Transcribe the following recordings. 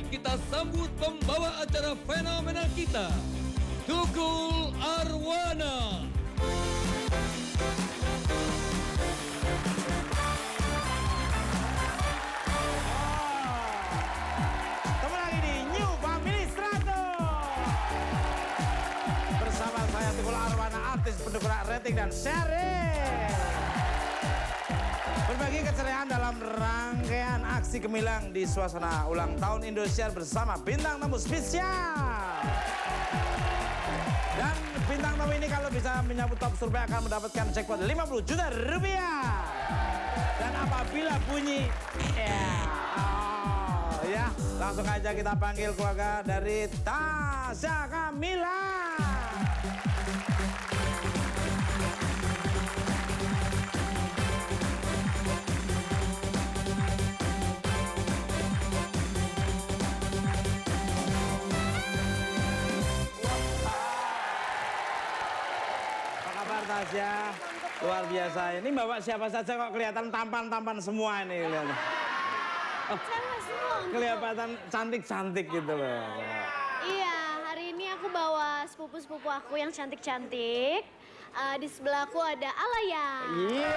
Mari kita sambut pembawa acara fenomena kita, Tukul Arwana. Ketemu lagi di New Family 100. Bersama saya Tukul Arwana, artis pendukung rating dan sharing. Berbagi keceriaan dalam rangkaian aksi gemilang di suasana ulang tahun Indosiar bersama bintang tamu spesial. Dan bintang tamu ini kalau bisa menyambut top survei akan mendapatkan jackpot 50 juta rupiah. Dan apabila bunyi ya, langsung aja kita panggil keluarga dari Tasya Kamila. Tasya, luar biasa. Ini bawa siapa saja kok kelihatan tampan-tampan semua ini. Kelihatan cantik-cantik gitu loh. Iya, hari ini aku bawa sepupu-sepupu aku yang cantik-cantik. Di sebelahku ada Alaya. Iya.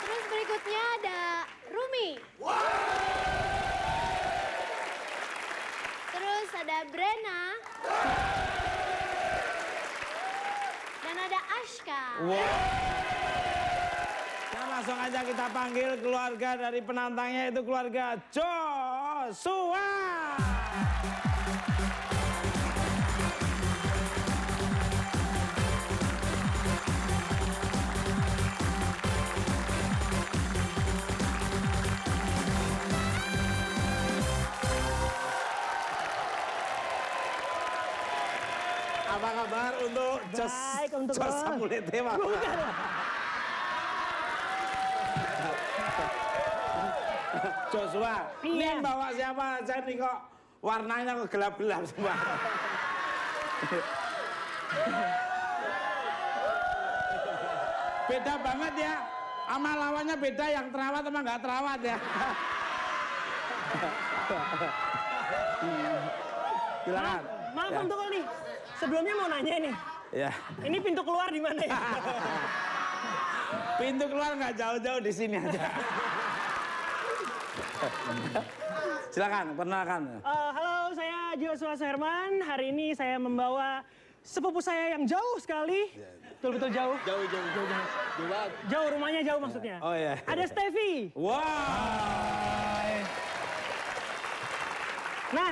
Terus berikutnya ada Rumi. Terus ada Brena. Dan ada Ashka. Ya, langsung aja kita panggil keluarga dari penantangnya, itu keluarga Joshua. Apa kabar untuk Joshua Mulete, Pak? Joshua, ini bawa siapa aja nih kok warnanya kok gelap-gelap semua. Beda banget ya, sama lawannya beda, yang terawat sama nggak terawat ya. Silakan. Maaf Om Tukul nih, sebelumnya mau nanya nih. Ya. Ini pintu keluar di mana ya? Pintu keluar nggak jauh-jauh, di sini aja. Silakan, perkenalkan. Halo, saya Joshua Herman. Hari ini saya membawa sepupu saya yang jauh sekali. Betul-betul jauh. Jauh, rumahnya jauh maksudnya. Oh iya. Ada Steffi. Wow. Nah,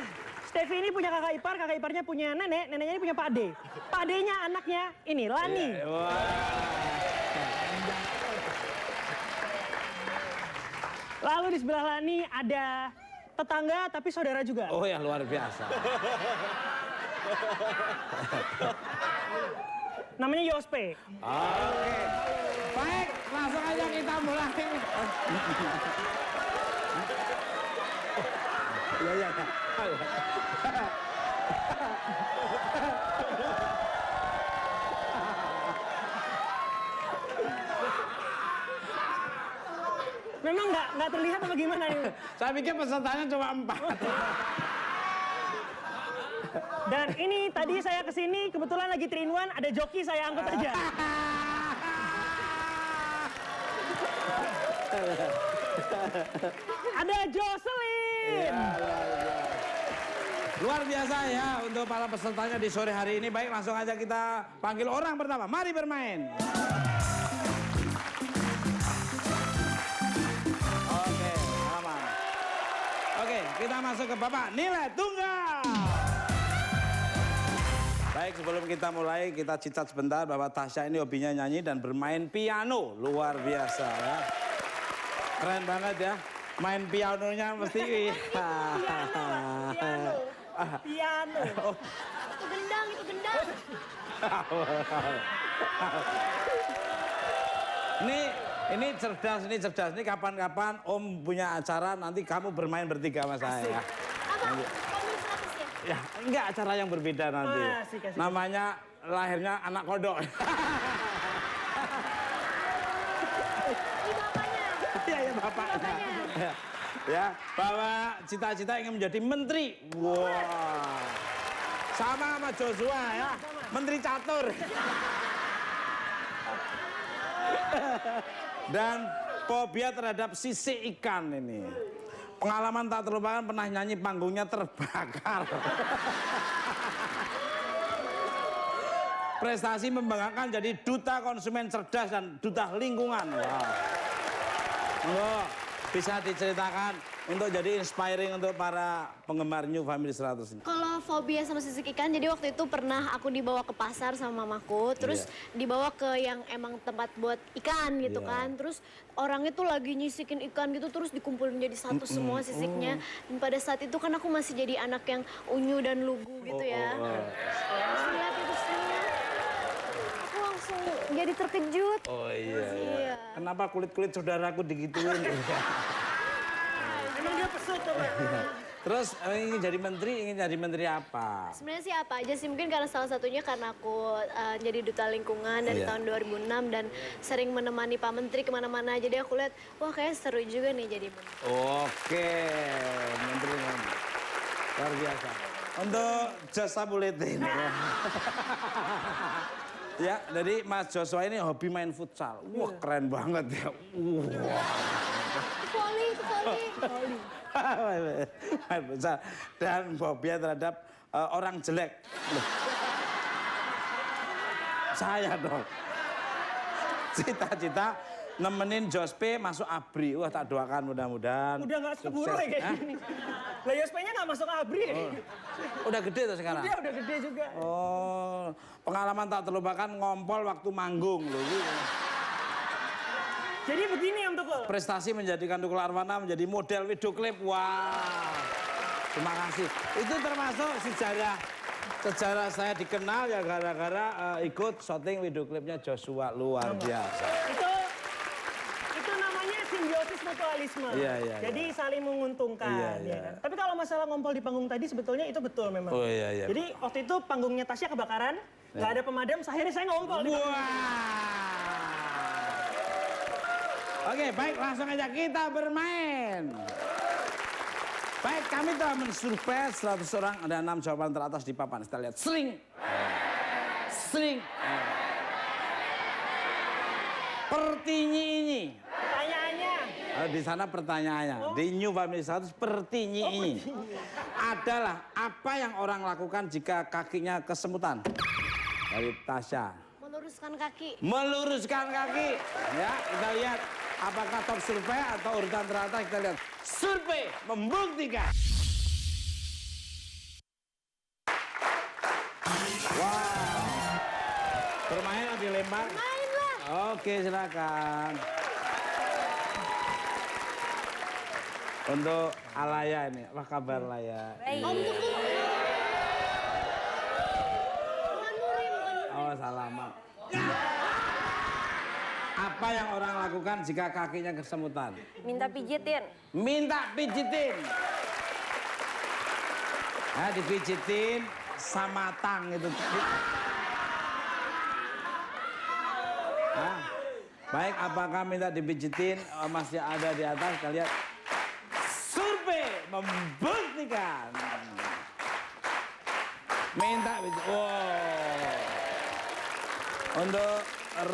Steffi ini punya kakak iparnya punya neneknya ini punya Pak Ade. Pak Ade-nya anaknya ini, Lani. Wow. Lalu di sebelah Lani ada tetangga tapi saudara juga. Oh ya, luar biasa. Namanya Yospe. Oke. Baik, langsung aja kita mulai. Iya. Memang nggak terlihat apa gimana nih? Saya pikir pesertanya cuma 4. Dan ini tadi saya kesini kebetulan lagi 3-in-1, ada joki saya angkut aja. Ada Jocelyn. Luar biasa ya untuk para pesertanya di sore hari ini. Baik, langsung aja kita panggil orang pertama. Mari bermain. Oke, aman. Oke, kita masuk ke Bapak Nilai Tunggal. Baik, sebelum kita mulai, kita citat sebentar bahwa Tasya ini hobinya nyanyi dan bermain piano. Luar biasa ya. Keren banget ya. Main pianonya mesti. Piano. Itu gendang. Ini cerdas. Ini kapan-kapan Om punya acara, nanti kamu bermain bertiga sama saya. Apa? Family 100 ya? Ya, enggak, acara yang berbeda nanti. Asik. Namanya lahirnya anak kodok. Ini bapaknya. Iya, bapaknya. Ya, bahwa cita-cita ingin menjadi menteri. Wah. Sama Joshua ya, menteri catur. Dan fobia terhadap sisik ikan ini. Pengalaman tak terlupakan pernah nyanyi panggungnya terbakar. Prestasi membanggakan jadi duta konsumen cerdas dan duta lingkungan. Wow. Bisa diceritakan untuk jadi inspiring untuk para penggemar New Family 100 ini. Kalau fobia sama sisik ikan, jadi waktu itu pernah aku dibawa ke pasar sama mamaku, terus dibawa ke yang emang tempat buat ikan gitu kan. Terus orang itu lagi nyisikin ikan gitu, terus dikumpulin jadi satu semua sisiknya. Dan pada saat itu kan aku masih jadi anak yang unyu dan lugu gitu ya. Terus lihat itu semua, aku langsung jadi terkejut. Oh iya. Iya. Kenapa kulit-kulit saudaraku digituin? Emang dia pesut tuh, Pak. Terus ingin jadi menteri apa? Sebenarnya sih apa aja sih, mungkin karena salah satunya karena aku jadi duta lingkungan dari tahun 2006 dan sering menemani Pak Menteri kemana-mana. Jadi aku lihat, wah kayaknya seru juga nih jadi menteri. Oke, menteri. Luar biasa. Untuk Joshua Buletin. Ya, jadi Mas Joshua ini hobi main futsal. Wah, keren banget ya. Voli. Main futsal. Dan fobia terhadap orang jelek. Loh. Saya dong. Cita-cita nemenin Jospe masuk ABRI. Wah, tak doakan mudah-mudahan. Udah nggak keburu ya kayak gini. Lah Yospe-nya nggak masuk ABRI. Udah gede tuh sekarang? Dia udah gede juga. Oh, pengalaman tak terlupakan ngompol waktu manggung loh. Jadi begini Om Tukul. Prestasi menjadikan Tukul Arwana menjadi model video klip. Wah, terima kasih. Itu termasuk sejarah saya dikenal ya gara-gara ikut syuting video klipnya Joshua. Luar biasa. Itu namanya simbiosis mutualisme. Iya. Jadi saling menguntungkan. Iya. Ya kan? Tapi kalau masalah ngompol di panggung tadi sebetulnya itu betul memang. Oh iya. Jadi waktu itu panggungnya Tasya kebakaran, nggak ada pemadam, akhirnya saya ngompol. Di panggung. Oke, baik, langsung aja kita bermain. Baik, kami telah mensurvei 100 orang, ada 6 jawaban teratas di papan. Kita lihat, sering. Pertinyi. Pertanyaannya. Di sana pertanyaannya, di New Family 100 pertinyi. Adalah apa yang orang lakukan jika kakinya kesemutan? Dari Tasya. Meluruskan kaki. Meluruskan kaki. Ya, kita lihat apakah top survei atau urutan teratas. Kita lihat. Survei membuktikan. Wow. Bermain atau dilempar? Main lah. Oke, silakan. Untuk Alaya ini, apa kabar Laya? Om Tukul. Bukan murim. Oh, salaman. Apa yang orang lakukan jika kakinya kesemutan? Minta pijitin. Minta pijitin. Nah, dipijitin sama tang itu. Nah, baik, apakah minta dipijitin masih ada di atas? Kita lihat. Survei membuktikan. Minta pijitin. Wow. Untuk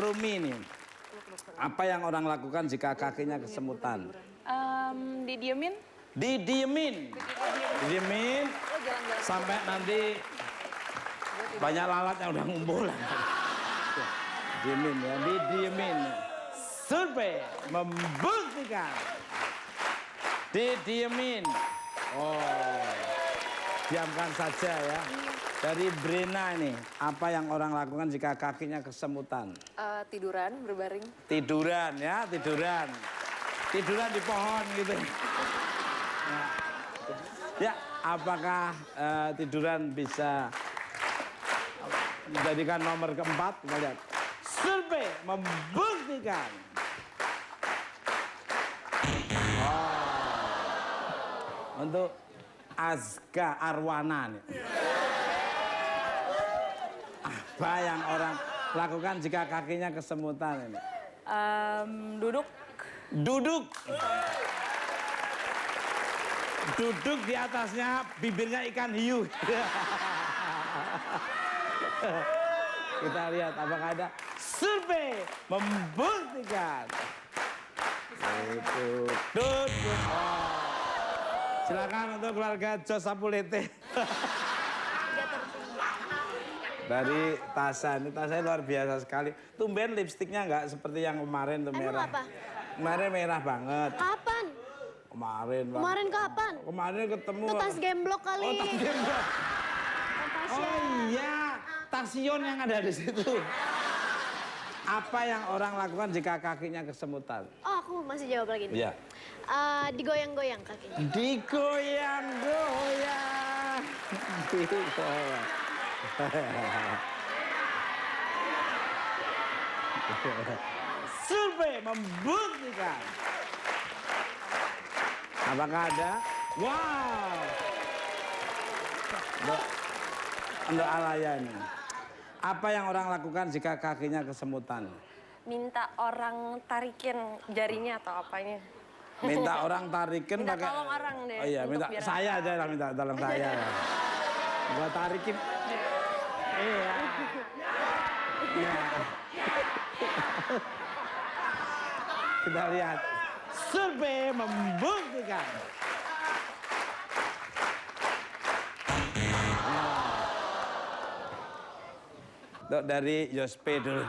Rumi nih. Apa yang orang lakukan jika kakinya kesemutan? Didiemin. Didiemin sampai nanti banyak lalat yang udah ngumpul. Didiemin. Survei membuktikan. Didiemin. Oh, diamkan saja ya. Dari Brena ini, apa yang orang lakukan jika kakinya kesemutan? Tiduran, berbaring. Tiduran ya, tiduran. Tiduran di pohon gitu. Ya, apakah tiduran bisa menjadikan nomor keempat? Kita lihat. Survei membuktikan. Untuk Azka Arwana nih. Apa yang orang lakukan jika kakinya kesemutan ini? Duduk. Duduk. Duduk di atasnya bibirnya ikan hiu. Kita lihat apakah ada survei membuktikan. Itu duduk. Oh. Silakan untuk keluarga Jos Sapulete. Dari Tasya, ini Tasya luar biasa sekali. Tumben lipstiknya nggak seperti yang kemarin tuh merah. Emang apa? Kemarin merah banget. Kapan? Kemarin, Bang. Kemarin kapan? Kemarin ketemu. Itu tas gemblok kali. Oh, tas gemblok. Tasya. Oh iya, Tasyon yang ada di situ. Apa yang orang lakukan jika kakinya kesemutan? Oh, aku masih jawab lagi nih. Iya. Digoyang-goyang kakinya. Digoyang-goyang. Digoyang. Survei membuktikan. Apakah ada? Wow. Untuk Alaya ini. Apa yang orang lakukan jika kakinya kesemutan? Minta orang tarikin jarinya atau apanya. Minta orang tarikin Minta pakai. tolong orang deh. Oh iya, untuk minta biar saya aja lah minta tolong saya. Gua tarikin. Iya. Iya. Kita lihat. Survei membuktikan. Nah. Dari Yospe dulu.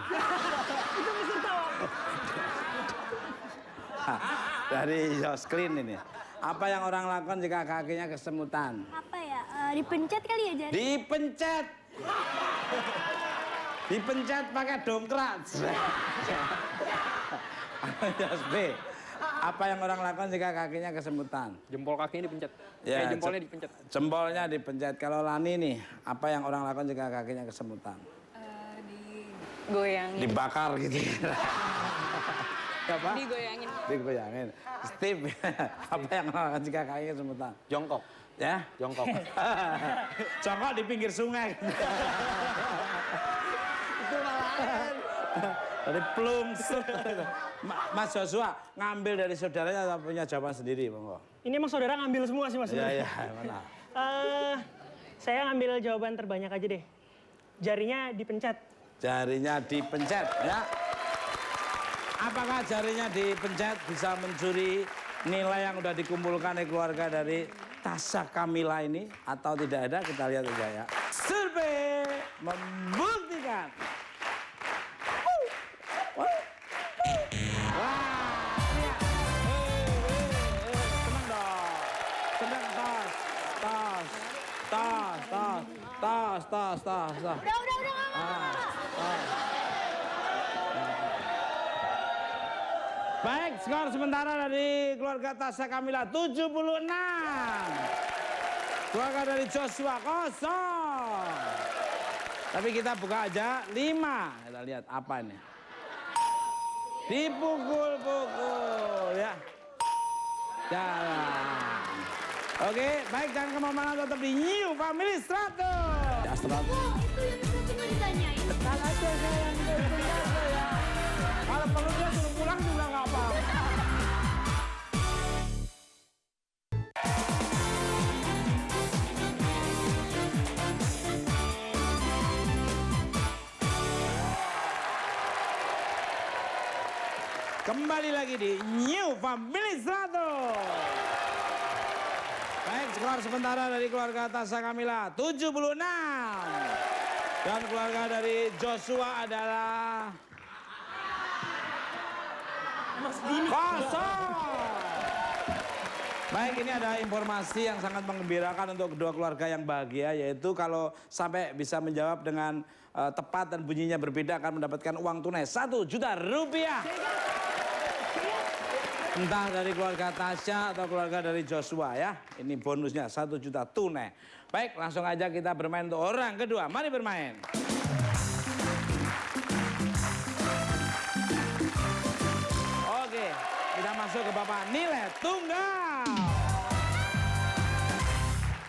Dari Yosklin ini. Apa yang orang lakukan jika kakinya kesemutan? Apa ya? Dipencet kali ya jari? Dipencet. Dipencet pakai dongkrak. Yospe. Apa yang orang lakukan jika kakinya kesemutan? Jempol kakinya dipencet. Ya, Jempolnya dipencet. Jempolnya dipencet. Kalau Lani nih, apa yang orang lakukan jika kakinya kesemutan? Digoyangin. Dibakar gitu. Apa? Digoyangin. Digoyangin. Steve, apa yang orang lakukan jika kakinya kesemutan? Jongkok. Ya? Jongkok. Jongkok di pinggir sungai. Itu lain. Dari plung. Mas Joshua ngambil dari saudaranya atau punya jawaban sendiri, Bang? Ini emang saudara ngambil semua sih Mas. Iya, iya, mana? Saya ngambil jawaban terbanyak aja deh. Jarinya dipencet. Jarinya dipencet, ya. Apakah jarinya dipencet bisa mencuri nilai yang udah dikumpulkan oleh keluarga dari Tasya Kamila ini atau tidak ada? Kita lihat aja ya. Survei membuktikan. Tas. Udah, nggak. Baik, skor sementara dari keluarga Tasya Kamila 76. Keluarga dari Joshua 0. Tapi kita buka aja 5. Kita lihat apa ini. Dipukul-pukul ya. Jalan. Oke, baik, jangan kemana-mana, tetap di New Family 100. Ya, 100. Oh, itu yang satu nggak ditanyain. Kan aja saya yang berpendapat ya. Kalau perlu dia suruh pulang juga nggak apa-apa. Kembali lagi di New Family 100. Baik, skor sementara dari keluarga Tasya Kamila 76. Dan keluarga dari Joshua adalah 0. Baik, ini ada informasi yang sangat menggembirakan untuk kedua keluarga yang bahagia, yaitu kalau sampai bisa menjawab dengan tepat dan bunyinya berbeda akan mendapatkan uang tunai 1 juta rupiah. Entah dari keluarga Tasya atau keluarga dari Joshua ya. Ini bonusnya 1 juta tunai. Baik, langsung aja kita bermain untuk orang kedua. Mari bermain. Oke, kita masuk ke Bapak nilai tunggal.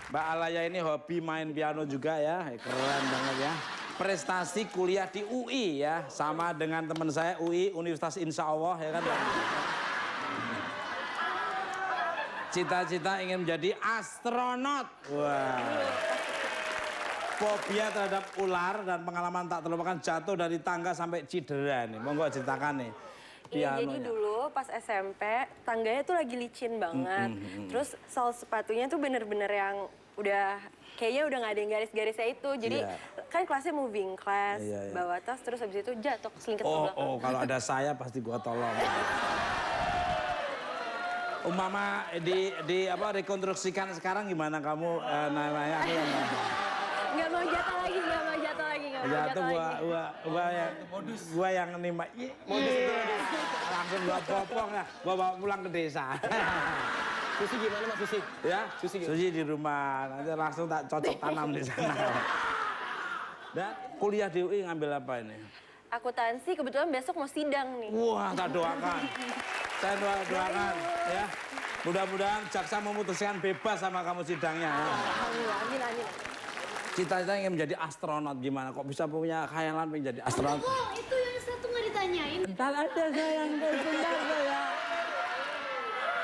Mbak Alaya ini hobi main piano juga ya. Keren banget ya. Prestasi kuliah di UI ya. Sama dengan teman saya UI, Universitas Insya Allah ya kan. Cita-cita ingin menjadi astronot. Wah. Fobia terhadap ular dan pengalaman tak terlupakan jatuh dari tangga sampai cedera nih. Monggo ceritakan nih. Iya, jadi dulu pas SMP tangganya tuh lagi licin banget. Terus sol sepatunya tuh bener-bener yang udah kayaknya udah nggak ada yang garis-garisnya itu. Jadi kan kelasnya moving class, bawa tas terus habis itu jatuh keselingkit ke belakang. Oh, kalau ada saya pasti gua tolong. Umpama di apa rekonstruksikan sekarang gimana kamu namanya? Nggak mau jatuh lagi, nggak mau jatuh lagi, nggak mau jatuh lagi. Gua yang nima. Modus itu langsung gua popong ya. Gua bawa pulang ke desa. Susi gimana Mas Susi? Ya, Susi Susi di rumah. Nanti langsung tak cocok tanam di sana. Dan kuliah di UI ngambil apa ini? Akuntansi kebetulan besok mau sidang nih. Wah, tak doakan. Saya doakan ya. Mudah-mudahan jaksa memutuskan bebas sama kamu sidangnya. Ya. Alhamdulillah, amin. Cita-cita ingin menjadi astronot gimana? Kok bisa punya khayalan pengen jadi astronot? Oh, itu yang satu nggak ditanyain. Entar ada sayang, bentar saya.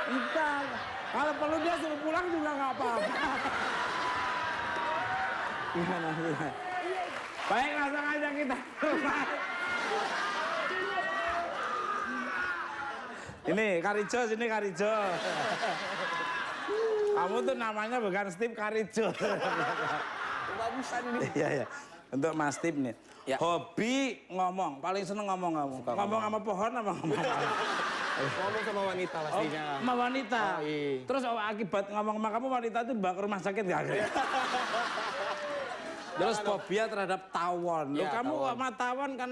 Entar. Kalau perlu dia suruh pulang juga nggak apa-apa. Gimana? Baik, langsung aja kita. Ini Karijo, sini Karijo. Kamu tuh namanya bukan Steve Karijo. Bagusan ini. Iya. Untuk Mas Steve nih. Ya. Hobi ngomong, paling seneng ngomong kamu. Ngomong sama pohon apa ngomong? Ngomong sama wanita pastinya. Sama wanita. Oh, iya. Terus akibat ngomong sama kamu wanita itu dibawa ke rumah sakit nggak? Terus fobia terhadap tawon. Loh, Ya, kamu tawon. sama tawon kan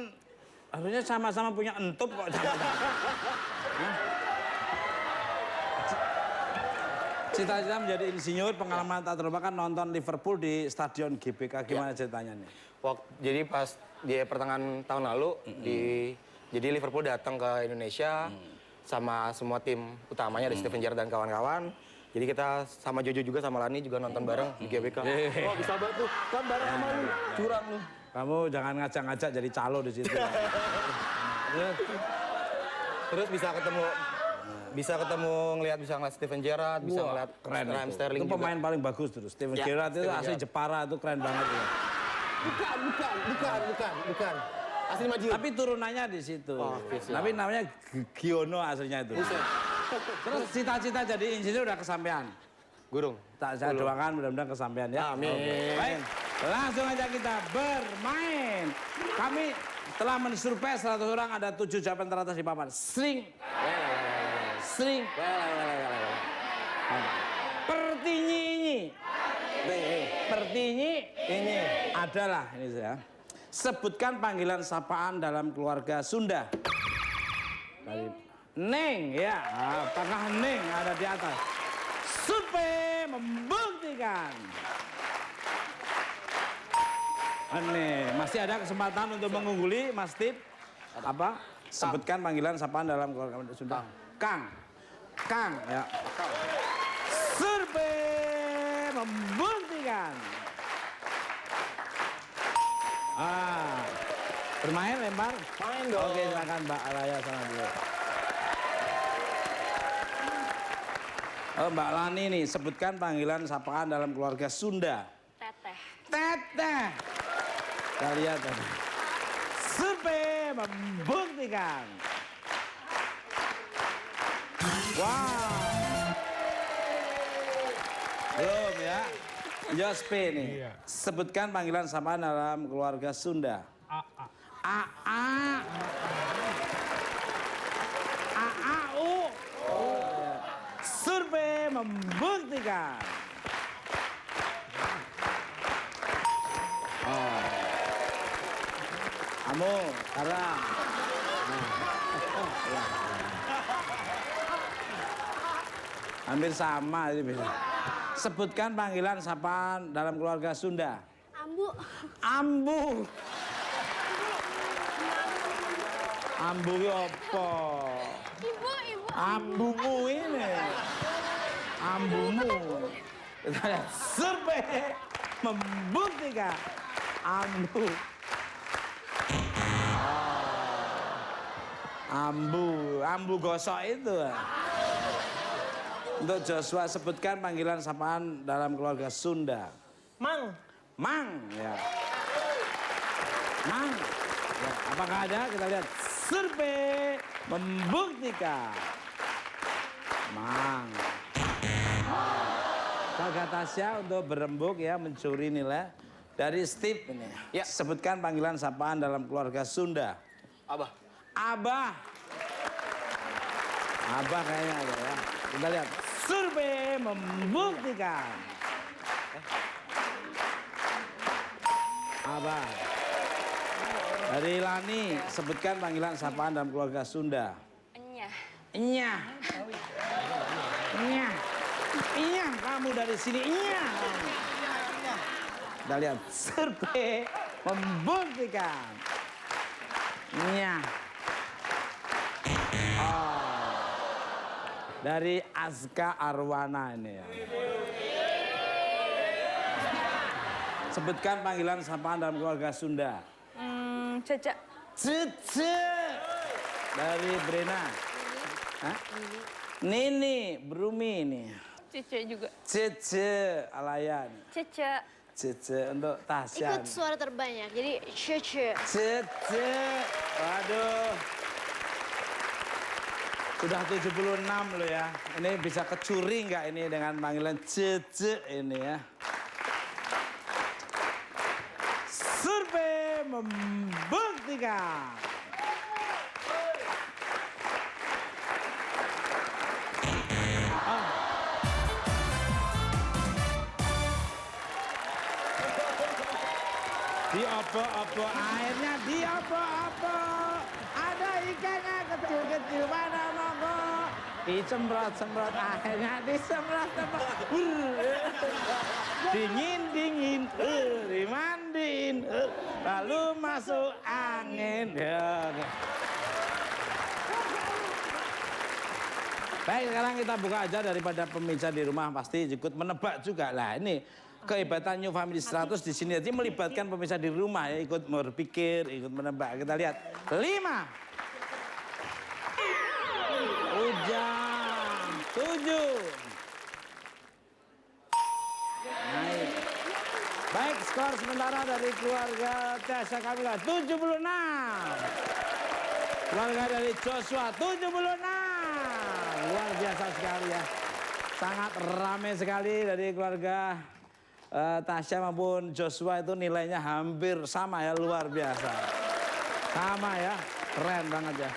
harusnya sama-sama punya entup kok. Cita-cita menjadi insinyur, pengalaman tak terlupakan nonton Liverpool di Stadion GBK. Gimana ceritanya nih? Jadi pas di pertengahan tahun lalu jadi Liverpool datang ke Indonesia sama semua tim utamanya ada Steven Gerrard dan kawan-kawan. Jadi kita sama Jojo juga sama Lani juga nonton bareng di GBK. Oh, bisa banget tuh. Kan bareng sama lu. Curang lu. Kamu jangan ngajak-ngajak jadi calo di situ. Terus bisa ketemu ngeliat Steven Gerrard, bisa ngeliat Raheem Sterling Itu juga. pemain paling bagus terus. Steven Ya, Gerrard itu Steven asli Gerrard. Jepara itu keren banget ya. Bukan. Asli Madiun. Tapi turunannya di situ. Oh, siap. Tapi namanya Giono aslinya itu. Terus cita-cita jadi insinyur udah kesampaian. Gurung. Tak saya doakan mudah-mudahan kesampaian ya. Amin. Oke. Baik, langsung aja kita bermain. Kami telah mensurvei 100 orang, ada 7 jawaban teratas di papan. Sering. Pertinyi ini adalah ini saya. Sebutkan panggilan sapaan dalam keluarga Sunda. Dari Neng ya, apakah Neng ada di atas? Survei membuktikan. Aneh, masih ada kesempatan untuk mengungguli Mas Tip. Apa? Sebutkan panggilan sapaan dalam keluarga Sunda. Kang ya. Survei membuktikan. Bermain lempar? Main dong. Oke, silakan Mbak Alaya sana dulu. Mbak Lani nih, sebutkan panggilan sapaan dalam keluarga Sunda. Teteh. Teteh. Kita lihat tadi. Survei membuktikan. Wow. Belum ya. Jospe nih. Sebutkan panggilan sapaan dalam keluarga Sunda. AAU. Survei membuktikan. Kamu sekarang. Hampir sama ini bisa. Sebutkan panggilan sapaan dalam keluarga Sunda. Ambu. Ambu. Ambu ki apa? Ibu. Ambumu ini. Ambumu. Kita lihat survei membuktikan ambu. Ambu gosok itu. Untuk Joshua, sebutkan panggilan sapaan dalam keluarga Sunda. Mang. Mang, ya. Mang. Ya, apakah ada? Kita lihat. Survei membuktikan. Mang. Kakak Tasya untuk berembuk ya, mencuri nilai. Dari Steve ini. Ya. Sebutkan panggilan sapaan dalam keluarga Sunda. Abah. Abah. Abah kayaknya ada ya. Kita lihat. Survei membuktikan. Abah. Dari Lani, sebutkan panggilan sapaan dalam keluarga Sunda. Enyah. Enyah. Enyah. Enyah, kamu dari sini. Enyah. Kita lihat. Survei membuktikan. Enyah. Dari Azka Arwana ini ya. Sebutkan panggilan sapaan dalam keluarga Sunda. Cece. Cece. Dari Brena. Hah? Nini, Brumi ini. Cece juga. Cece, Alayan. Cece. Cece untuk Tasya. Ikut suara terbanyak, jadi Cece. Cece. Waduh. Sudah 76 loh ya. Ini bisa kecuri nggak ini dengan panggilan Cece ini ya. Survei membuktikan. Diopo-opo airnya, diopo-opo. Ada ikannya kecil-kecil pada monggo. Dicemprot-semprot airnya, disemprot-semprot. Dingin-dingin, dimandiin. Lalu masuk angin. Baik, sekarang kita buka aja daripada pemirsa di rumah pasti ikut menebak juga lah. Ini kehebatan New Family 100 di sini jadi melibatkan pemirsa di rumah ya, ikut berpikir, ikut menebak. Kita lihat 5. Ujang 7. Naik. Baik, skor sementara dari keluarga Tasya Kamila 76. Keluarga dari Joshua 76. Luar biasa sekali ya. Sangat ramai sekali dari keluarga Tasya maupun Joshua itu nilainya hampir sama ya, luar biasa. Sama ya, keren banget ya.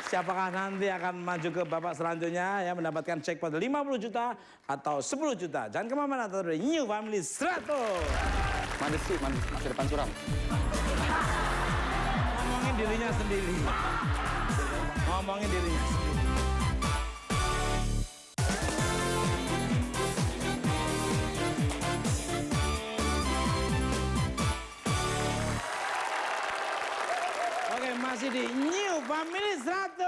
Siapakah nanti akan maju ke babak selanjutnya ya, mendapatkan jackpot 50 juta atau 10 juta. Jangan kemana-mana, tetap dari New Family 100. Manis sih, masa depan suram. Ngomongin dirinya sendiri. Ngomongin dirinya sendiri. Masih di New Family 100.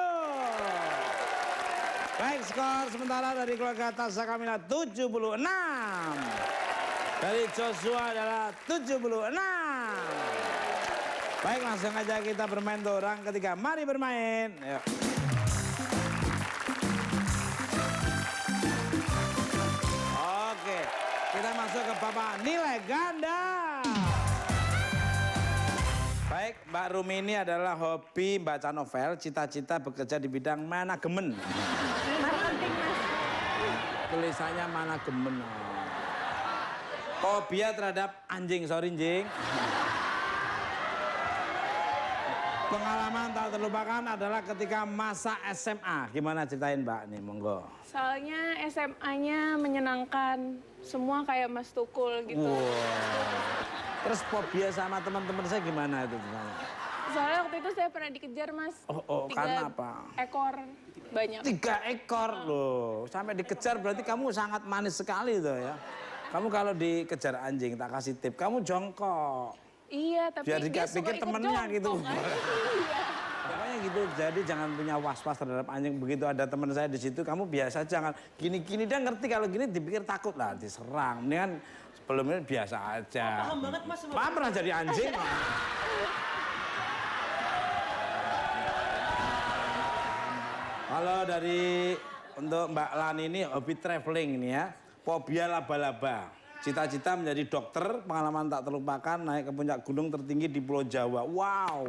Baik, skor sementara dari keluarga Tasya Kamila 76. Dari Joshua adalah 76. Baik, langsung aja kita bermain untuk orang ketiga. Mari bermain. Yuk. Oke, kita masuk ke babak nilai ganda. Baik, Mbak Rumi ini adalah hobi baca novel, cita-cita bekerja di bidang manajemen. Tulisannya manajemen. Fobia terhadap anjing, sorry anjing. Pengalaman tak terlupakan adalah ketika masa SMA. Gimana ceritain Mbak nih, monggo. Soalnya SMA-nya menyenangkan, semua kayak Mas Tukul gitu. Wow. Terus fobia sama teman-teman saya gimana itu? Soalnya waktu itu saya pernah dikejar Mas. Karena apa? 3 ekor, banyak. 3 ekor loh, sampai dikejar berarti kamu sangat manis sekali tuh ya. Kamu kalau dikejar anjing tak kasih tip, kamu jongkok. Iya, tapi biar dia pikir suka ikut temennya gitu. Iya. Pokoknya gitu, jadi jangan punya was-was terhadap anjing. Begitu ada teman saya di situ, kamu biasa jangan gini-gini, dia ngerti kalau gini dipikir takut lah, diserang. Mendingan sebelumnya biasa aja. Paham banget Mas. Pak pernah jadi anjing. Kalau dari untuk Mbak Lani ini hobi traveling ini ya. Fobia laba-laba. Cita-cita menjadi dokter, pengalaman tak terlupakan, naik ke puncak gunung tertinggi di Pulau Jawa. Wow.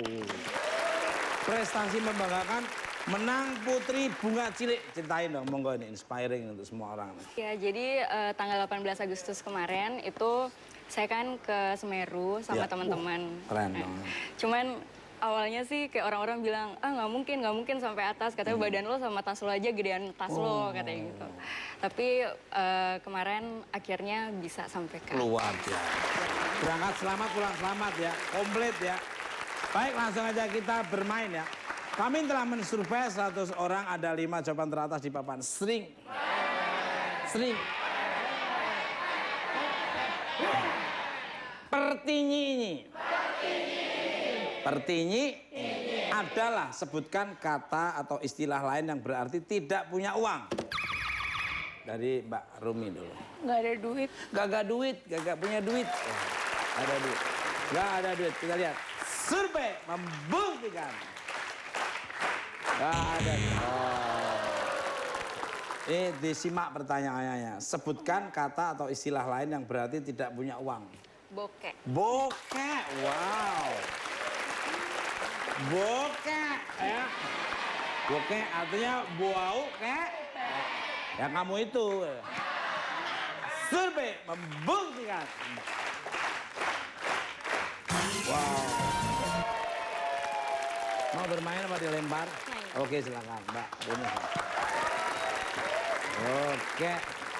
Prestasi membanggakan, menang Putri Bunga Cilik. Ceritain dong, monggo ini inspiring untuk semua orang. Ya, jadi tanggal 18 Agustus kemarin itu saya kan ke Semeru sama teman-teman. Keren dong. Cuman awalnya sih kayak orang-orang bilang, nggak mungkin sampai atas. Katanya badan lo sama tas lo aja gedean tas lo, katanya gitu. Tapi kemarin akhirnya bisa sampai ke Luar biasa. Berangkat selamat, pulang selamat ya. Komplit ya. Baik, langsung aja kita bermain ya. Kami telah mensurvei 100 orang, ada 5 jawaban teratas di papan. Sering. Pertinyi adalah sebutkan kata atau istilah lain yang berarti tidak punya uang. Dari Mbak Rumi dulu. Nggak ada duit. Gak punya duit. Gak ada duit. Kita lihat. Survei membuktikan. Gak ada. Ini disimak pertanyaannya. Sebutkan kata atau istilah lain yang berarti tidak punya uang. bokeh. Bokeh, wow. Bokeh, ya. Bokeh artinya bau, kek. Ya kamu itu. Survei membuktikan. Wow. Mau bermain apa dilempar? Oke, silakan, Mbak. Oke.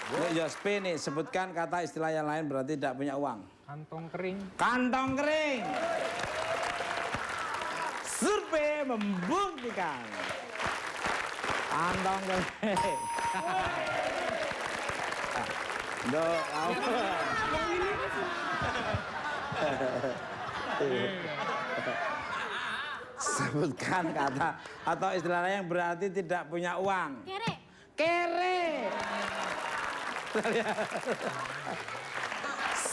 Untuk Yospi nih, sebutkan kata istilah yang lain berarti tidak punya uang. Kantong kering. Kantong kering. Survei membuktikan. Kantong kering. Sebutkan kata atau istilah lain yang berarti tidak punya uang. Kere. Kere.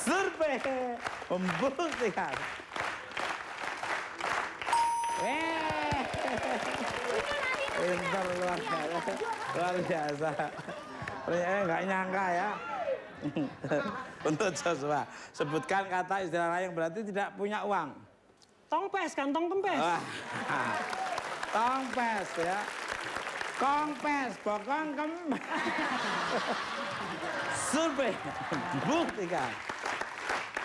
Survei membuktikan. Pintar luar biasa. Luar biasa. Nggak nyangka ya. Untuk Joshua, sebutkan kata istilah lain yang berarti tidak punya uang. Tongpes, kantong kempes. Tongpes ya. Kongpes, bokong kempes. Survei buktikan.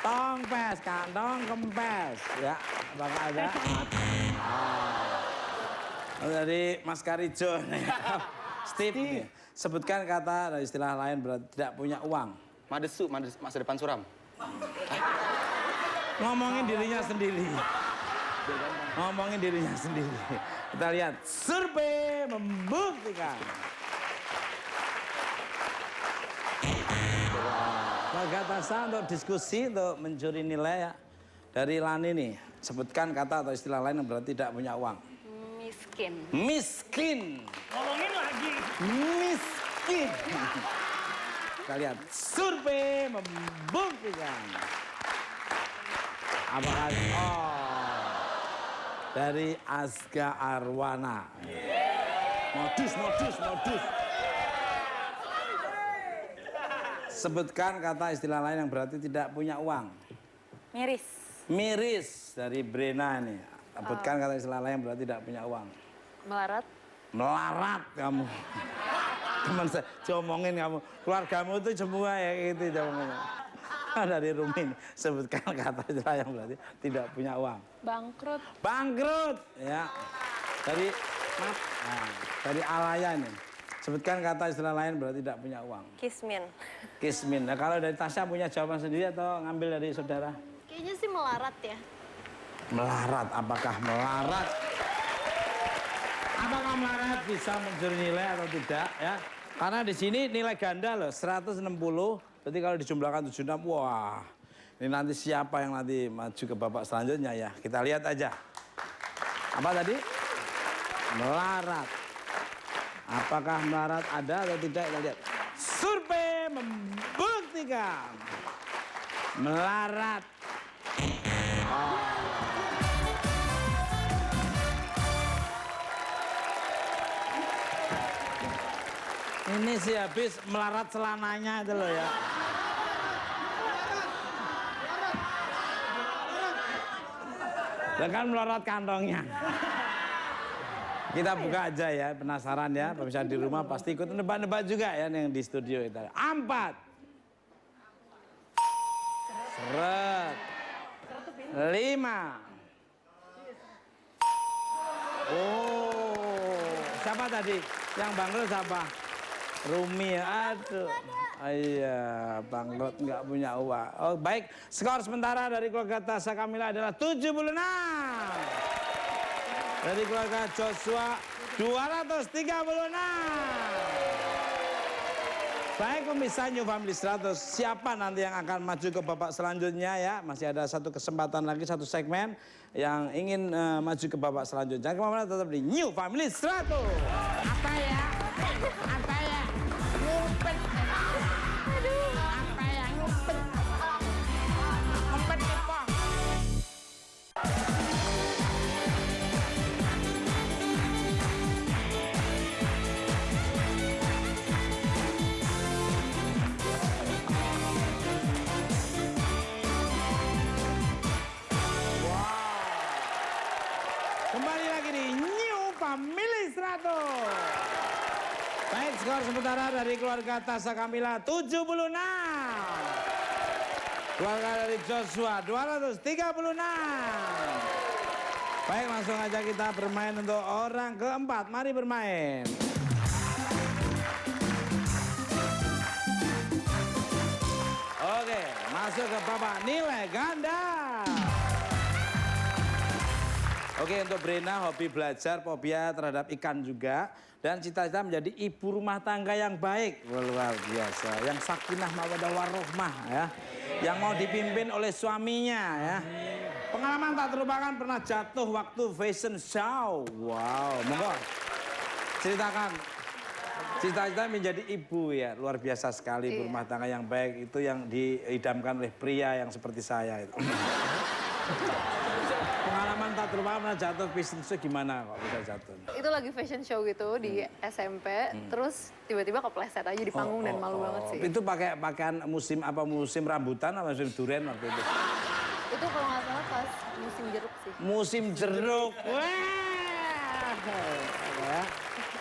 Tongpes, kantong kempes. Ya, apakah ada? Dari Mas Karijo. Steve, sebutkan kata dan istilah lain berarti tidak punya uang. Madesu, masa depan suram. Ngomongin dirinya sendiri. Ngomongin dirinya sendiri. Kita lihat, survei membuktikan. Bagatasan untuk diskusi, untuk mencuri nilai ya. Dari Lani nih, sebutkan kata atau istilah lain yang berarti tidak punya uang. Miskin. Miskin. Ngomongin lagi. Miskin. Kita lihat, survei membuktikan. Apakah dari Asga Arwana. Modus. Sebutkan kata istilah lain yang berarti tidak punya uang. Miris. Miris dari Brena ini. Sebutkan kata istilah lain yang berarti tidak punya uang. Melarat. Melarat kamu. Teman saya diomongin kamu. Keluargamu itu semua ya gitu ngomong. Dari Rumin, sebutkan kata istilah yang berarti tidak punya uang. Bangkrut. Bangkrut, ya. Dari Alaya nih. Sebutkan kata istilah lain berarti tidak punya uang. Kismin. Kismin. Nah, kalau dari Tasya punya jawaban sendiri atau ngambil dari saudara? Kayaknya sih melarat ya. Melarat, apakah melarat? Apakah melarat bisa mencuri nilai atau tidak ya? Karena di sini nilai ganda loh, 160. Berarti kalau dijumlahkan 76, wah. Ini nanti siapa yang nanti maju ke babak selanjutnya ya? Kita lihat aja. Apa tadi? Melarat. Apakah melarat ada atau tidak? Kita lihat. Survei membuktikan. Melarat. Ini sih habis melarat celananya itu loh ya. Dan kan melorot kantongnya. Kita buka aja ya, penasaran ya. Pemirsa di rumah pasti ikut nebak-nebak juga ya yang di studio itu. 4. Seret. 5. Oh, siapa tadi? Yang bangkrut siapa? Rumi, aduh. Iya, bangkrut nggak punya uang. Oh, baik, skor sementara dari keluarga Tasya Kamila adalah 76. Dari keluarga Joshua 236. Baik pemirsa New Family 100, siapa nanti yang akan maju ke babak selanjutnya ya? Masih ada satu kesempatan lagi, satu segmen yang ingin maju ke babak selanjutnya. Jangan kemana-mana, tetap di New Family 100. Apa ya? Apa ya? Ngumpet. Aduh, apa ya? Ngumpet. Ngumpet apa? Kembali lagi di New Family 100. Baik, skor sementara dari keluarga Tasya Kamila 76. Keluarga dari Joshua 236. Baik, langsung aja kita bermain untuk orang keempat. Mari bermain. Oke, masuk ke babak nilai ganda. Oke, untuk Brena hobi belajar, fobia terhadap ikan juga. Dan cita-cita menjadi ibu rumah tangga yang baik. Luar biasa. Yang sakinah mawaddah warohmah ya. Yang mau dipimpin oleh suaminya ya. Pengalaman tak terlupakan pernah jatuh waktu fashion show. Wow, monggo. Ceritakan. Cita-cita menjadi ibu ya. Luar biasa sekali ibu rumah tangga yang baik. Itu yang diidamkan oleh pria yang seperti saya itu. Pengalaman tak terlupakan pernah jatuh fashion show gimana kok bisa jatuh? Itu lagi fashion show gitu di SMP, terus tiba-tiba kepleset aja di panggung dan malu banget sih. Itu pakai pakaian musim apa, musim rambutan atau musim durian waktu itu? Itu kalau nggak salah pas musim jeruk sih. Musim jeruk. Wah.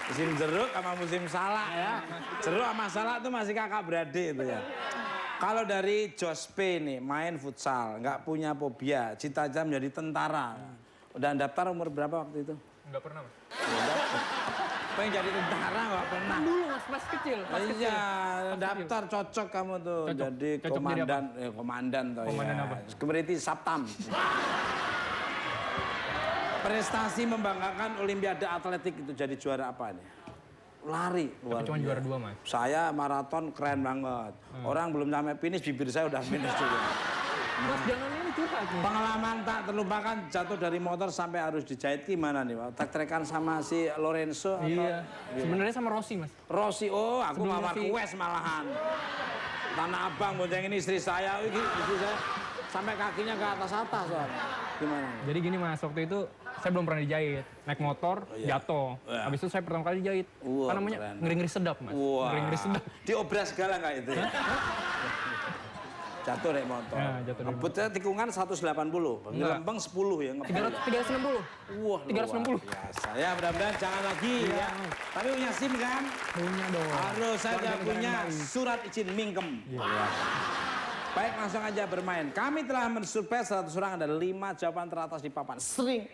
Musim jeruk sama musim salak ya. Jeruk sama salak itu masih kakak beradik itu ya. Kalau dari Jospe nih, main futsal, nggak punya fobia, cita-cita menjadi tentara. Udah daftar umur berapa waktu itu? Nggak pernah, Mas. Pengen jadi tentara nggak pernah? Dulu, Mas, pas kecil. Iya, daftar cocok kamu tuh. Cocok. Jadi Cocok komandan, komandan tuh ya. Komandan apa? Seperti Saptam. Prestasi membanggakan Olimpiade Atletik itu jadi juara apa nih? Lari. Tapi cuma juara 2, Mas. Saya maraton keren banget. Orang belum sampai finish, bibir saya udah finish juga. Mas, jangan ini curhat. Pengalaman tak terlupakan jatuh dari motor sampai harus dijahit gimana nih, Pak? Trek-trekan sama si Lorenzo atau? Iya. Sebenarnya sama Rossi, Mas. Rossi, oh aku Sebelum ngelamar Rossi. kues malahan. Tanah Abang bonceng ini istri saya, istri saya sampai kakinya ke atas-atas soalnya. Gimana? Jadi gini, Mas, waktu itu saya belum pernah dijahit. Naik motor, jatuh. Habis itu saya pertama kali dijahit. Wah, Apa namanya? keren. Ngeri-ngeri sedap, Mas. Wah, Ngeri-ngeri sedap. diobras segala nggak itu ya? Jatuh naik motor. Ya, jatuh dari Ngebutnya tikungan 180, Lempeng 10 ya. 360. Wah, 360. luar biasa. Ya, mudah-mudahan jangan lagi ya. Tapi punya SIM kan? Punya dong. Harus saya Warga negara punya yang baik. surat izin mingkem. Baik, langsung aja bermain. Kami telah mensurvei 100 orang, ada 5 jawaban teratas di papan. Sering.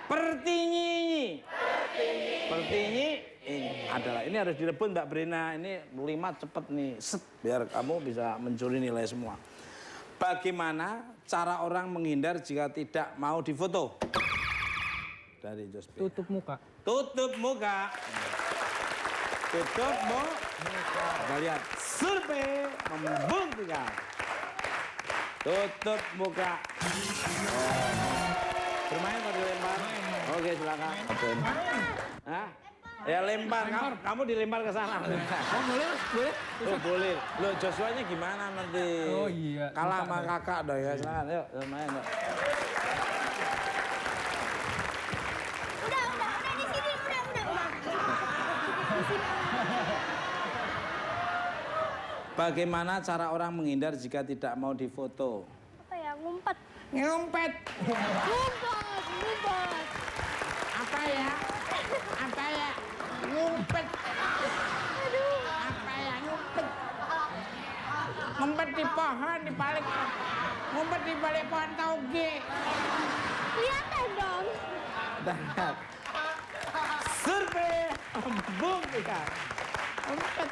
Pertinyi ini adalah, ini harus direbut Mbak Brena. Ini 5 cepet nih, set, biar kamu bisa mencuri nilai semua. Bagaimana cara orang menghindar jika tidak mau difoto? Dari Jospe. Tutup muka. Tutup muka. Tutup muka. Kita lihat survei membuktikan. Tutup muka. Bermain atau dilempar? Oke, silakan. Hah? Ya lempar, kamu dilempar ke sana. Oh, boleh? Boleh? Oh, boleh. Loh, Joshua-nya gimana nanti? Oh, iya. Kalah sama kakak dong ya. Silakan, yuk, main. Yuk. Udah, ini sini. Bagaimana cara orang menghindar jika tidak mau difoto? Apa ya, ngumpet. Ngumpet. Ngumpet. Apa ya? Apa ya? Ngumpet. Apa ya? Ngumpet. Ngumpet di pohon, di balik. Ngumpet di balik pohon tauge. Kelihatan dong. Lihat. Survei membuktikan. Ngumpet.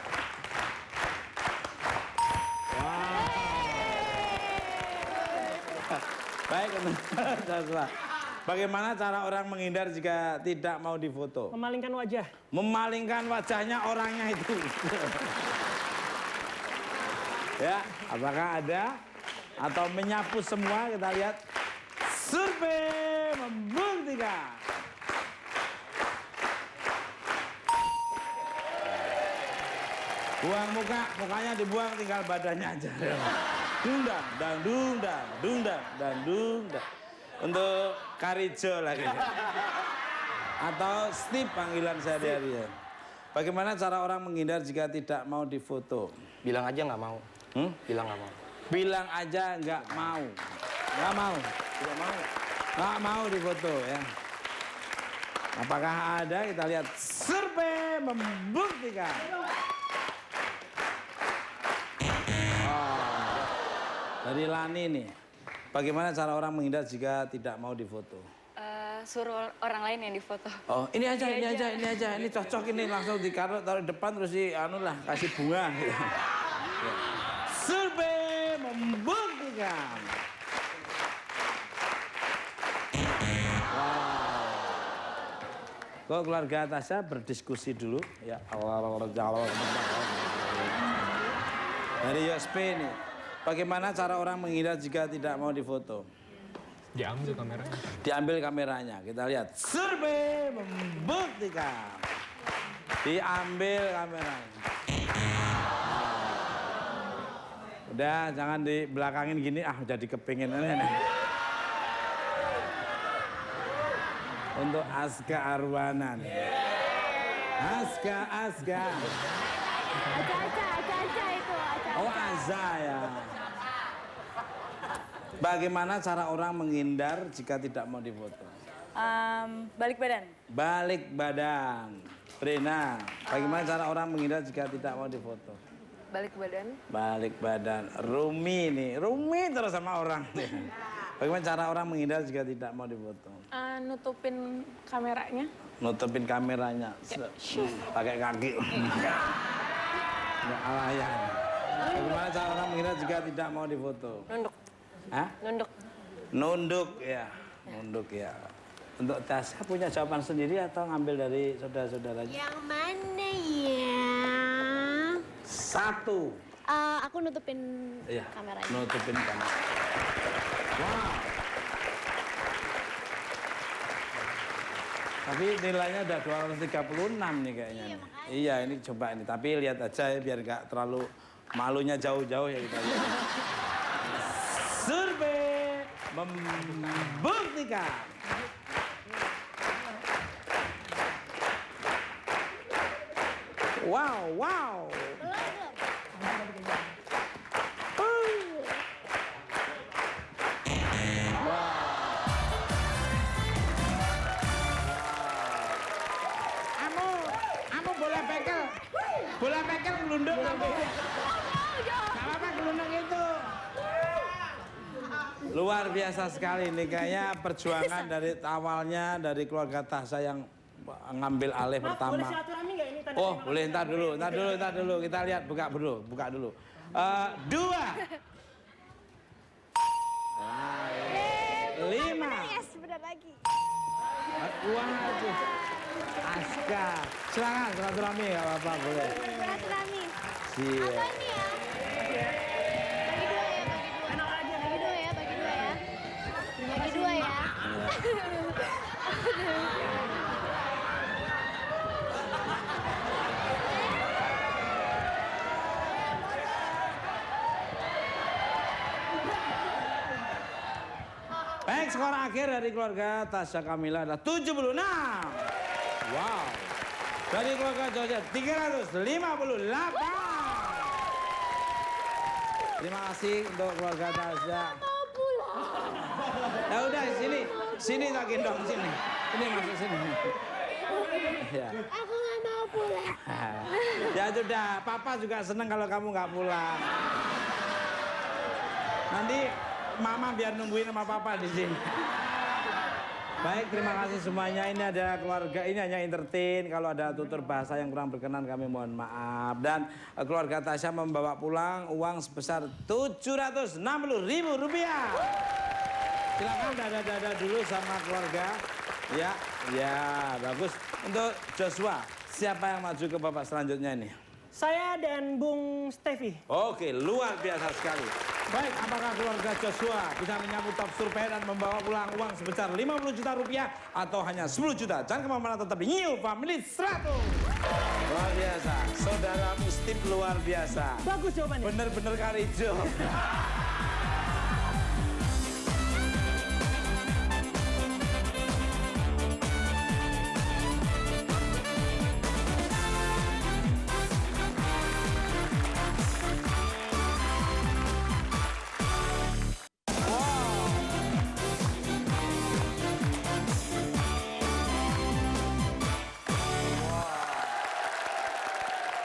Baik, teman-teman. Bagaimana cara orang menghindar jika tidak mau difoto? Memalingkan wajah. Memalingkan wajahnya orangnya itu. Ya, apakah ada? Atau menyapu semua, kita lihat. Survei membuktikan. Buang muka, mukanya dibuang, tinggal badannya aja. Dungdang, dan dungdang, dungdang, dan dungdang. Untuk Karijo lagi. Atau Steve panggilan saya dia. Bagaimana cara orang menghindar jika tidak mau difoto? Bilang aja nggak mau. Bilang nggak mau. Bilang aja nggak mau. Nggak mau. Tidak mau. Nggak mau difoto ya. Apakah ada? Kita lihat survei membuktikan. Dari Lani nih, bagaimana cara orang menghindar jika tidak mau difoto? Suruh orang lain yang difoto. Oh, ini aja, ini cocok ini langsung ditaruh depan terus kasih bunga. Survei membuktikan. Kok keluarga Tasya berdiskusi dulu ya. Dari Yospe nih. Bagaimana cara orang menghindar jika tidak mau difoto? Diambil kameranya. Diambil kameranya. Kita lihat. Survei membuktikan. Diambil kameranya. Udah, jangan dibelakangin gini. Jadi kepingin. Untuk Aska Arwana nih. Aska. Aca itu. Oh, Aza ya. Bagaimana cara orang menghindar jika tidak mau difoto? Balik badan. Balik badan. Brena, bagaimana cara orang menghindar jika tidak mau difoto? Balik badan. Balik badan. Rumi nih, Rumi terus sama orang. Bagaimana cara orang menghindar jika tidak mau difoto? Nutupin kameranya. Nutupin kameranya. Pakai kaki. Nggak alayan. Bagaimana cara orang menghindar jika tidak mau difoto? Nunduk. Hah? Nunduk. Nunduk ya. Nunduk ya. Untuk Tasya punya jawaban sendiri atau ngambil dari saudara-saudaranya? Yang mana ya? Satu. Aku nutupin Iya, kameranya. nutupin kamera. Wow. Tapi nilainya udah 236 nih kayaknya. Iya, ini coba ini. Tapi lihat aja ya biar nggak terlalu malunya jauh-jauh ya kita lihat. Survei membuktikan. Wow. Bola pekel gelundung kamu. Gak apa-apa gelundung itu. Luar biasa sekali nih kayaknya perjuangan dari awalnya dari keluarga Tasya yang ngambil alih pertama. Boleh silaturahmi nggak ini? Oh boleh, ntar dulu. Kita lihat, buka dulu. 2. 5. Yes, benar lagi. Waduh. Aska. Silakan silaturahmi nggak apa-apa boleh. Silaturahmi. Siap. Apa nih ya? Bagi dua ya. Baik, skor akhir dari keluarga Tasya Kamila adalah 76. Wow. Dari keluarga Jojo 358. Terima kasih untuk keluarga Tasya. Ya udah sini tak gendong sini. Ini masuk sini. Ya. Aku nggak mau pulang. Ya sudah, Papa juga seneng kalau kamu nggak pulang. Nanti Mama biar nungguin sama Papa di sini. Baik, terima kasih semuanya. Ini adalah keluarga, ini hanya entertain. Kalau ada tutur bahasa yang kurang berkenan kami mohon maaf. Dan keluarga Tasya membawa pulang uang sebesar Rp760.000. Silakan dada-dada dulu sama keluarga. Ya, bagus. Untuk Joshua, siapa yang maju ke babak selanjutnya ini? Saya dan Bung Stevi. Oke, luar biasa sekali. Baik, apakah keluarga Joshua bisa menyambut top survei dan membawa pulang uang sebesar Rp50 juta atau hanya 10 juta? Jangan kemana-mana, tetap di New Family 100. Luar biasa. Saudara Steve luar biasa. Bagus jawabannya. Bener-bener Karijo.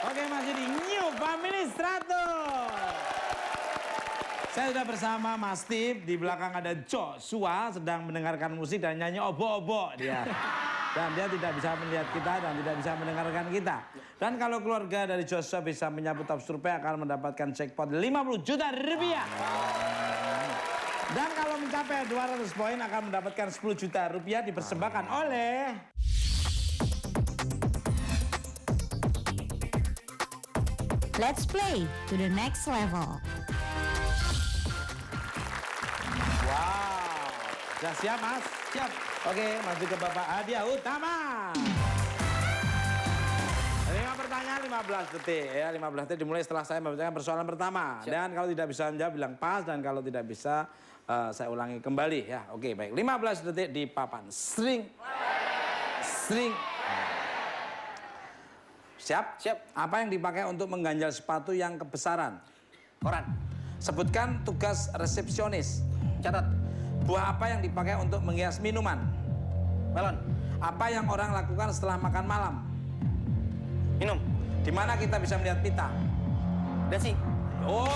Oke, masih di New Family 100. Saya sudah bersama Mas Steve, di belakang ada Joshua sedang mendengarkan musik dan nyanyi obo-obo dia. Dan dia tidak bisa melihat kita dan tidak bisa mendengarkan kita. Dan kalau keluarga dari Joshua bisa menyambut top survei akan mendapatkan jackpot Rp50 juta. Dan kalau mencapai 200 poin akan mendapatkan Rp10 juta dipersembahkan oleh... Let's play to the next level. Wow, sudah siap Mas? Siap. Oke, maju ke Bapak Hadiah Utama. 5 pertanyaan 15 detik ya, 15 detik dimulai setelah saya membacakan persoalan pertama. Siap. Dan kalau tidak bisa menjawab bilang pas dan kalau tidak bisa saya ulangi kembali ya. Oke, baik. 15 detik di papan. String. Siap? Siap. Apa yang dipakai untuk mengganjal sepatu yang kebesaran? Koran. Sebutkan tugas resepsionis. Catat. Buah apa yang dipakai untuk menghias minuman? Melon. Apa yang orang lakukan setelah makan malam? Minum. Di mana kita bisa melihat pita? Dasi. Oh,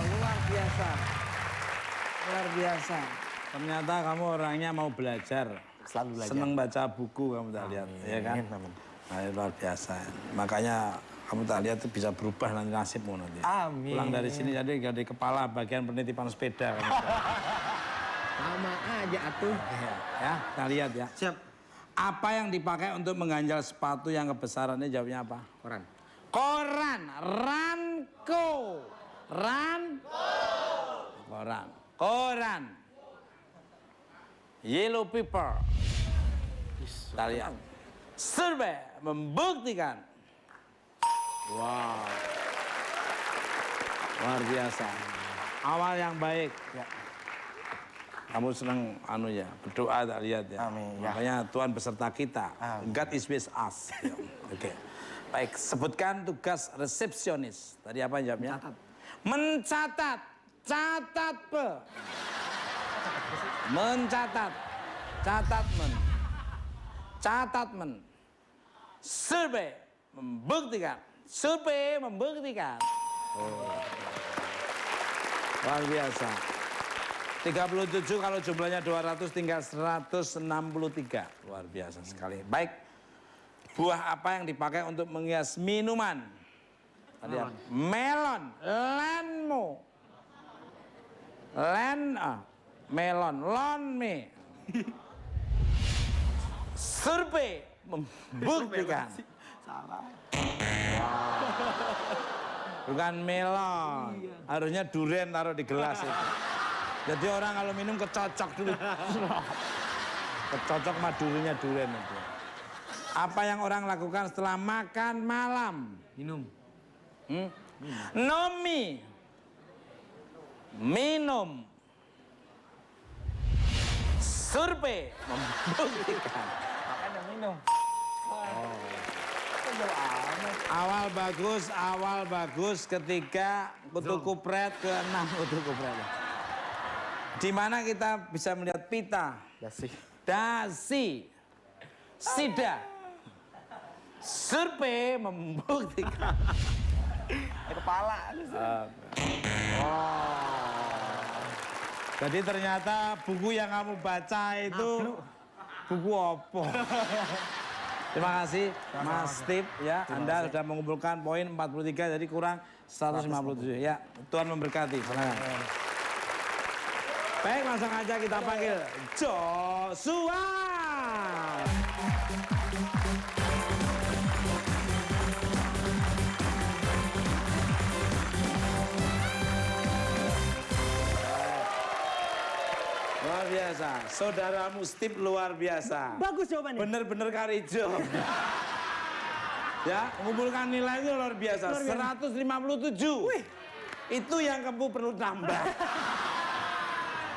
luar biasa. Luar biasa. Ternyata kamu orangnya mau belajar. Selalu belajar. Seneng baca buku kamu tak lihat, ya kan? Amin. Nah, luar biasa. Makanya kamu tak lihat tuh bisa berubah nanti nasibmu nanti. Amin. Pulang dari sini jadi kepala bagian penitipan sepeda. Sama aja atuh. Ya, kita lihat ya. Siap. Apa yang dipakai untuk mengganjal sepatu yang kebesarannya? Jawabnya apa? Koran. Koran. Koran. Yellow paper. Kita lihat. Survei membuktikan. Wow. Luar biasa. Awal yang baik. Ya. Kamu senang berdoa tak lihat ya. Amin. Makanya Tuhan beserta kita. Amin. God is with us. Ya. Oke. Baik, sebutkan tugas resepsionis. Tadi apa jawabnya? Mencatat. Catat pe. Mencatat. Catatmen. Survei membuktikan. Oh. Luar biasa. 37 kalau jumlahnya 200 tinggal 163. Luar biasa sekali. Baik. Buah apa yang dipakai untuk menghias minuman? Melon. Melon. Lonme. Survei membuktikan. Salah. Bukan melon. Harusnya durian taruh di gelas itu. Jadi orang kalau minum kecocok dulu. Kecocok sama durinya durian itu. Apa yang orang lakukan setelah makan malam? Minum. Minum. Survei membuktikan. Makanya minum. Oh. Awal bagus ketika kutu kupret ke-6 kutu kupret. Di mana kita bisa melihat pita, dasi, sida. Survei membuktikan. Kepala. Jadi ternyata buku yang kamu baca itu buku apa? Terima kasih Mas Steve ya. Anda sudah mengumpulkan poin 43 jadi kurang 157 ya. Tuhan memberkati. Silakan. Baik, langsung aja kita panggil Joshua. Luar biasa, saudaramu Steve luar biasa. Bagus jawabannya. Bener-bener karijo. Ya, mengumpulkan nilainya luar biasa. 157. Wih. Itu yang kamu perlu tambah.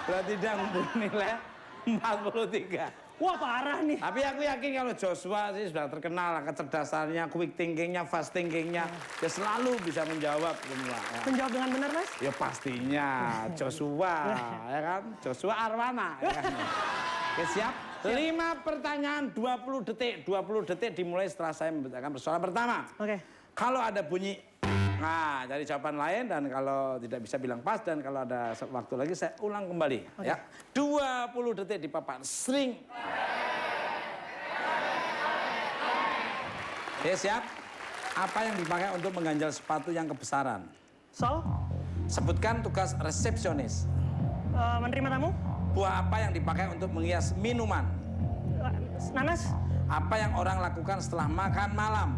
Berarti dia ngumpulin nilai 43. Wah parah nih. Tapi aku yakin kalau Joshua sih sudah terkenal kecerdasannya, quick thinkingnya, fast thinkingnya. Dia selalu bisa menjawab semua. Ya. Menjawab dengan benar, Mas? Ya pastinya Joshua, ya kan? Joshua Arwana, ya kan? Oke, siap? 5 pertanyaan 20 detik. 20 detik dimulai setelah saya membacakan persoalan pertama. Oke. Kalau ada bunyi, nah cari jawaban lain dan kalau tidak bisa bilang pas dan kalau ada waktu lagi saya ulang kembali. Ya, 20 detik di papan. Sering. Oke, siap? Apa yang dipakai untuk mengganjal sepatu yang kebesaran? Sol? Sebutkan tugas resepsionis. Menerima tamu? Buah apa yang dipakai untuk menghias minuman? Nanas? Apa yang orang lakukan setelah makan malam?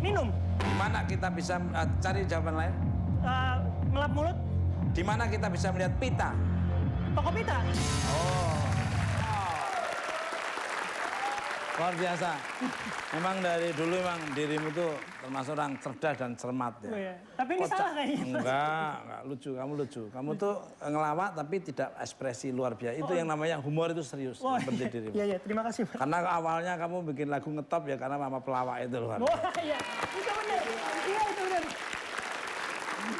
Minum. Di mana kita bisa cari jawaban lain? Melap mulut. Di mana kita bisa melihat pita? Toko pita. Luar biasa. Memang dari dulu memang dirimu tuh termasuk orang cerdas dan cermat ya. Oh, iya. Tapi ini salah kayaknya. Enggak lucu, kamu lucu. Kamu tuh ngelawak tapi tidak ekspresi luar biasa. Itu yang namanya humor itu serius. Seperti dirimu. Iya, terima kasih, Pak. Karena awalnya kamu bikin lagu ngetop ya karena mama pelawak itu luar biasa. Wah, iya. Itu benar. Iya, itu benar.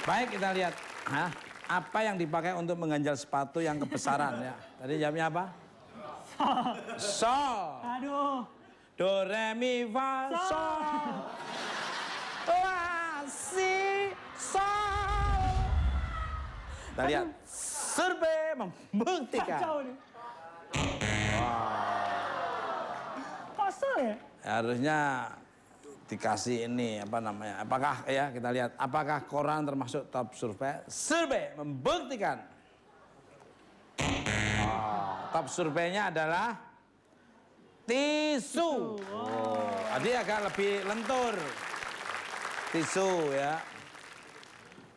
Baik, kita lihat. Hah? Apa yang dipakai untuk mengganjal sepatu yang kebesaran ya? Tadi jamnya apa? Sol. Aduh. Do, re, mi, fa, sol. La, si, sol. Kita lihat. Survei membuktikan. Kacau nih. Kok sol ya? Harusnya dikasih ini apa namanya? Apakah ya kita lihat apakah koran termasuk top survei? Survei membuktikan. Top surveinya adalah tisu. Tadi agak lebih lentur. Tisu ya.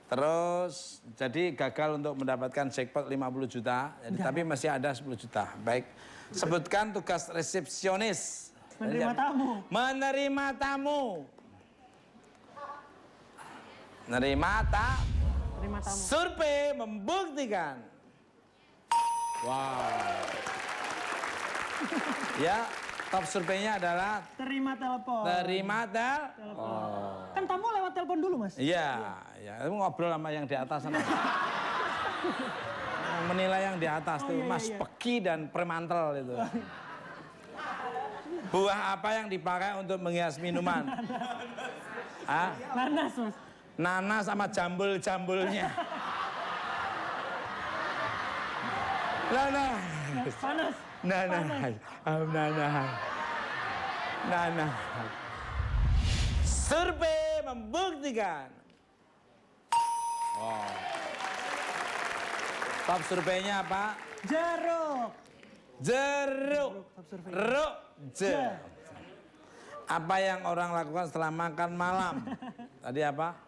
Terus jadi gagal untuk mendapatkan jackpot 50 juta. Jadi, tapi masih ada 10 juta. Baik. Sebutkan tugas resepsionis. Menerima tamu. Menerima tamu. Menerima tamu. Survei membuktikan. Wow. Ya, top surveinya adalah terima telepon. Terima telepon. Kan tamu lewat telepon dulu, Mas. Iya, ya. Itu ngobrol sama yang di atas sana. Yang menilai yang di atas tuh, Mas Peki dan Premantel itu. Buah apa yang dipakai untuk menghias minuman? Hah? Nanas, Mas. Nanas sama jambul-jambulnya. Nanas. Panas. Nanas. Nanas. Nanas. Survei membuktikan. Wow. Top surveinya apa? Jeruk. Jeruk. Jeruk. Jeruk. Apa yang orang lakukan setelah makan malam? Tadi apa?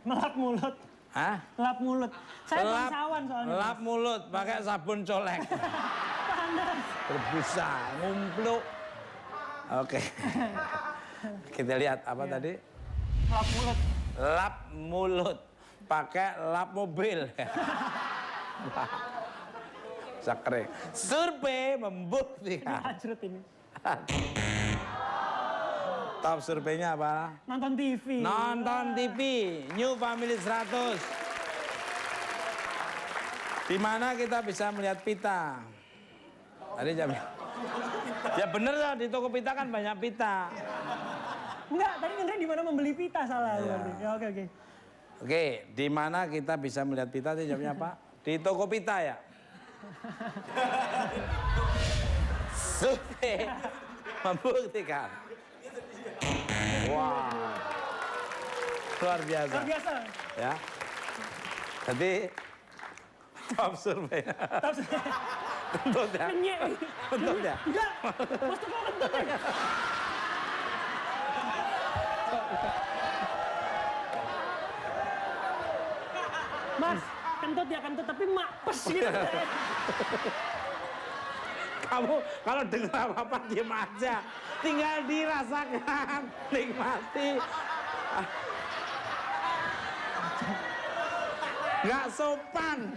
Melap mulut. Hah? Lap mulut. Saya bangsawan soalnya. Lap mulut pakai sabun colek. Panas. Berbusa, ngumpluk. Oke. Kita lihat apa tadi? Lap mulut. Lap mulut. Pakai lap mobil. Sakre. Survei membuktikan. Hajrut ini. Top surveinya apa? Nonton TV. Nonton TV, New Family 100. Di mana kita bisa melihat pita? Tadi jamnya. Ya bener lah, di toko pita kan banyak pita. Enggak, tadi ngerti di mana membeli pita salah. Iya. Ya, oke. Oke, di mana kita bisa melihat pita? Tadi jamnya apa? Di toko pita ya? Survei membuktikan. Wow. Luar biasa. Luar biasa. Ya. Jadi top survei. Top survei. Kentut ya? Kentut ya? Enggak. Mas Teguh kentut ya? Mas, kentut ya kentut, tapi mampes gitu. Kamu kalau dengar apa-apa diem aja. Tinggal dirasakan, nikmati. Nggak sopan.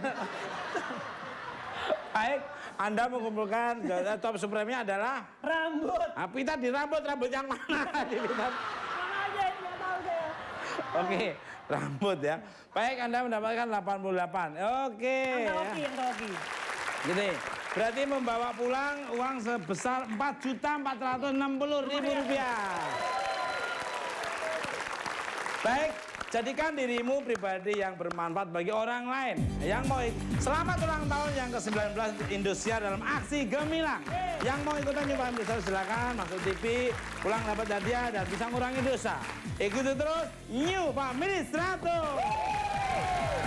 Baik, Anda mengumpulkan top supreme-nya adalah? Rambut. Nah, pita di rambut yang mana? Di pita. Mana aja, nggak tahu saya. Oke, rambut ya. Baik, Anda mendapatkan 88. Oke. Angka hoki. Gini, berarti membawa pulang uang sebesar Rp4.460.000. Baik, jadikan dirimu pribadi yang bermanfaat bagi orang lain. Yang mau selamat ulang tahun yang ke-19 Indosiar dalam aksi Gemilang. Yang mau ikutan New Family 100 silakan masuk TV, pulang dapat hadiah dan bisa ngurangi dosa. Ikuti terus New Family 100.